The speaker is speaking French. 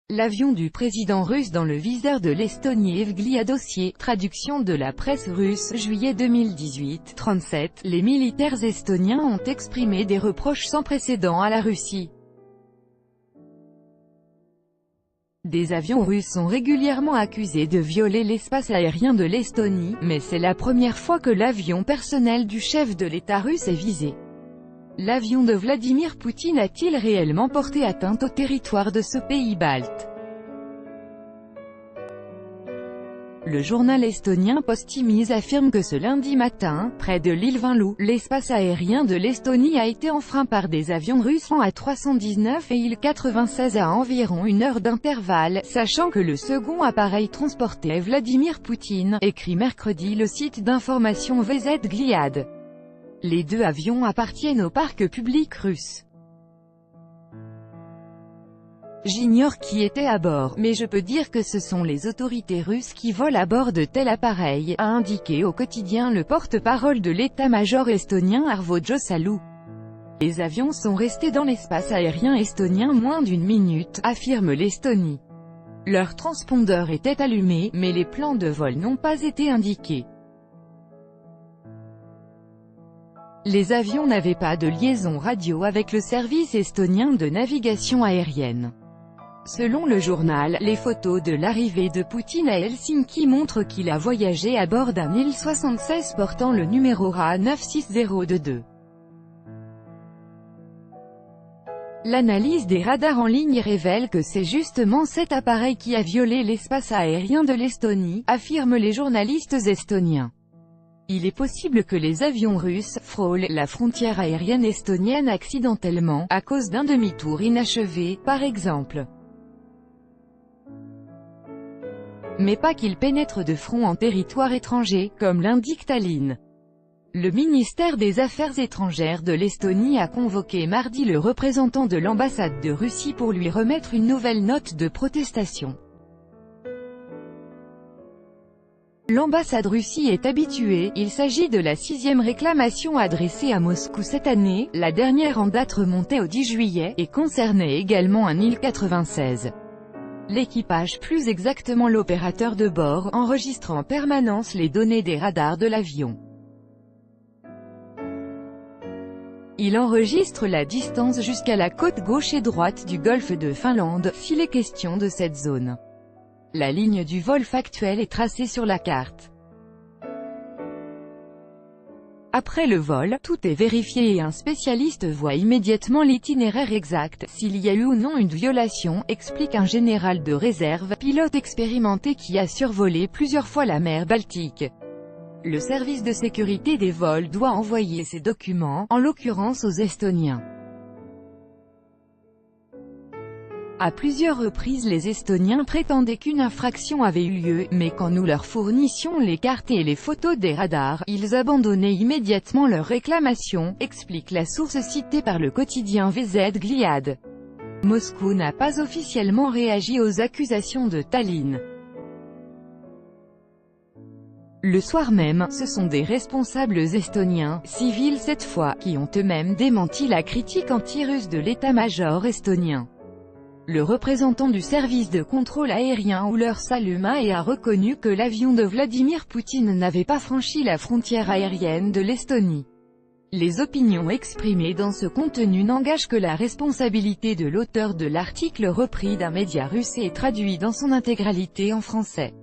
L'avion du président russe dans le viseur de l'Estonie Evglia dossier, traduction de la presse russe, juillet 2018, 37, les militaires estoniens ont exprimé des reproches sans précédent à la Russie. Des avions russes sont régulièrement accusés de violer l'espace aérien de l'Estonie, mais c'est la première fois que l'avion personnel du chef de l'État russe est visé. L'avion de Vladimir Poutine a-t-il réellement porté atteinte au territoire de ce pays balte? Le journal estonien Postimees affirme que ce lundi matin, près de l'île Vinloo, l'espace aérien de l'Estonie a été enfreint par des avions russes en A319 et Il-96 à environ 1 heure d'intervalle, sachant que le second appareil transportait Vladimir Poutine, écrit mercredi le site d'information VZ Gliad. Les deux avions appartiennent au parc public russe. J'ignore qui était à bord, mais je peux dire que ce sont les autorités russes qui volent à bord de tel appareil, a indiqué au quotidien le porte-parole de l'état-major estonien Arvo Josalu. Les avions sont restés dans l'espace aérien estonien moins d'1 minute, affirme l'Estonie. Leur transpondeur était allumé, mais les plans de vol n'ont pas été indiqués. Les avions n'avaient pas de liaison radio avec le service estonien de navigation aérienne. Selon le journal, les photos de l'arrivée de Poutine à Helsinki montrent qu'il a voyagé à bord d'un Il-76 portant le numéro RA96022. L'analyse des radars en ligne révèle que c'est justement cet appareil qui a violé l'espace aérien de l'Estonie, affirment les journalistes estoniens. Il est possible que les avions russes frôlent la frontière aérienne estonienne accidentellement, à cause d'un demi-tour inachevé, par exemple. Mais pas qu'ils pénètrent de front en territoire étranger, comme l'indique Tallinn. Le ministère des Affaires étrangères de l'Estonie a convoqué mardi le représentant de l'ambassade de Russie pour lui remettre une nouvelle note de protestation. L'ambassade Russie est habituée, il s'agit de la 6e réclamation adressée à Moscou cette année, la dernière en date remontait au 10 juillet, et concernait également un Il-96. L'équipage, plus exactement l'opérateur de bord, enregistre en permanence les données des radars de l'avion. Il enregistre la distance jusqu'à la côte gauche et droite du golfe de Finlande, s'il est question de cette zone. La ligne du vol factuel est tracée sur la carte. Après le vol, tout est vérifié et un spécialiste voit immédiatement l'itinéraire exact, s'il y a eu ou non une violation, explique un général de réserve, pilote expérimenté qui a survolé plusieurs fois la mer Baltique. Le service de sécurité des vols doit envoyer ces documents, en l'occurrence aux Estoniens. À plusieurs reprises les Estoniens prétendaient qu'une infraction avait eu lieu, mais quand nous leur fournissions les cartes et les photos des radars, ils abandonnaient immédiatement leur réclamation, explique la source citée par le quotidien VZ Gliad. Moscou n'a pas officiellement réagi aux accusations de Tallinn. Le soir même, ce sont des responsables estoniens, civils cette fois, qui ont eux-mêmes démenti la critique anti-russe de l'état-major estonien. Le représentant du service de contrôle aérien Ullur Sallumäe a reconnu que l'avion de Vladimir Poutine n'avait pas franchi la frontière aérienne de l'Estonie. Les opinions exprimées dans ce contenu n'engagent que la responsabilité de l'auteur de l'article repris d'un média russe et traduit dans son intégralité en français.